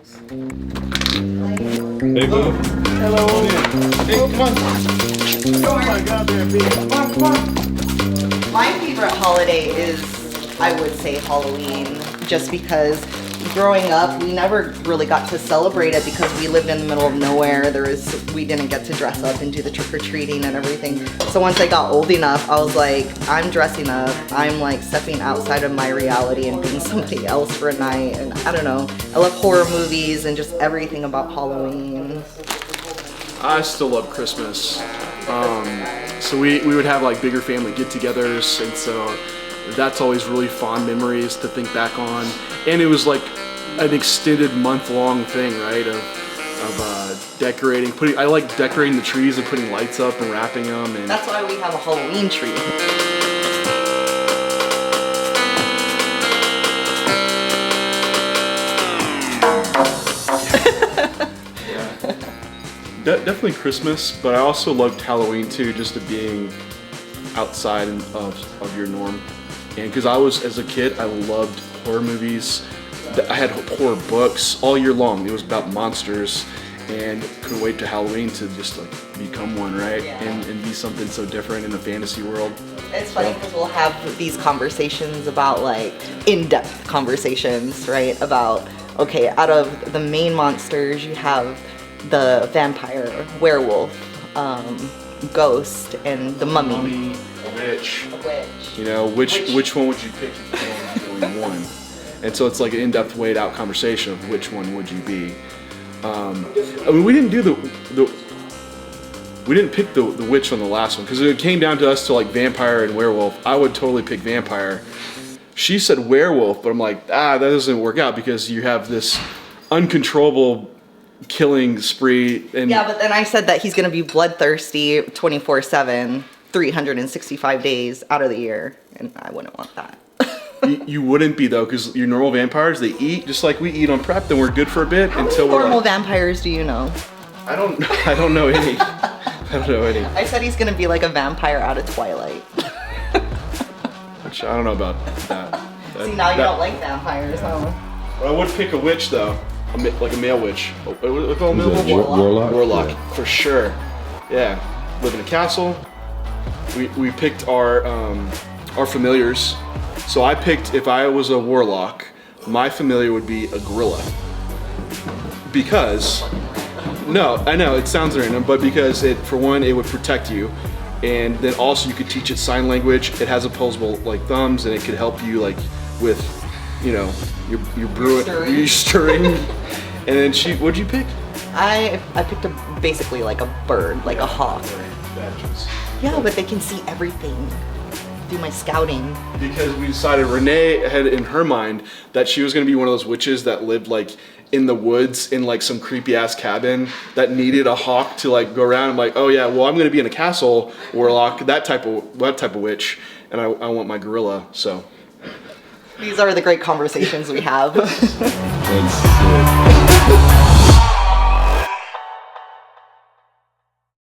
Hey, boo. Hello. Hey, come on. Oh my God, there, baby. Come on, come on. My favorite holiday is, I would say, Halloween, just because growing up, we never really got to celebrate it because we lived in the middle of nowhere. We didn't get to dress up and do the trick-or-treating and everything. So once I got old enough, I was like, I'm dressing up. I'm like stepping outside of my reality and being somebody else for a night. And I don't know, I love horror movies and just everything about Halloween. I still love Christmas. So we would have like bigger family get-togethers, and so that's always really fond memories to think back on. And it was like an extended month-long thing, right? Of decorating, I like decorating the trees and putting lights up and wrapping them. And that's why we have a Halloween tree. Definitely Christmas, but I also loved Halloween too, just to being outside of your norm. And because as a kid, I loved horror movies. I had horror books all year long. It was about monsters, and couldn't wait to Halloween to just like become one, right? Yeah. And be something so different in the fantasy world. It's funny because we'll have these conversations about like in-depth conversations, right? About, okay, out of the main monsters, you have the vampire, werewolf, ghost, and the mummy. A witch. A witch. You know, which one would you pick if you only had one? And so it's like an in-depth, weighed-out conversation of which one would you be. I mean, we didn't pick the witch on the last one because it came down to us to like vampire and werewolf. I would totally pick vampire. She said werewolf, but I'm like, that doesn't work out because you have this uncontrollable killing spree. And yeah, but then I said that he's gonna be bloodthirsty 24/7, 365 days out of the year, and I wouldn't want that. You wouldn't be though, because your normal vampires, they eat just like we eat on prep, then we're good for a bit. How until many we're normal like, vampires do you know? I don't know any. I don't know any. I said he's gonna be like a vampire out of Twilight. Which I don't know about that. See, now you don't like vampires, huh? But I would pick a witch though, like a male witch. Warlock? Warlock, Yeah. for sure. Yeah, live in a castle. We picked our familiars. So I picked, if I was a warlock, my familiar would be a gorilla. Because, no, I know it sounds random, but because for one, it would protect you, and then also you could teach it sign language. It has opposable like thumbs, and it could help you like with, you know, your brewing, your stirring. And then what'd you pick? I picked basically like a bird, like a hawk. Badges. Yeah, but they can see everything. Do my scouting. Because we decided, Renee had in her mind that she was gonna be one of those witches that lived like in the woods in like some creepy ass cabin that needed a hawk to like go around. I'm like, oh yeah, well I'm gonna be in a castle warlock, that type of witch, and I want my gorilla. So These are the great conversations we have. That's sick.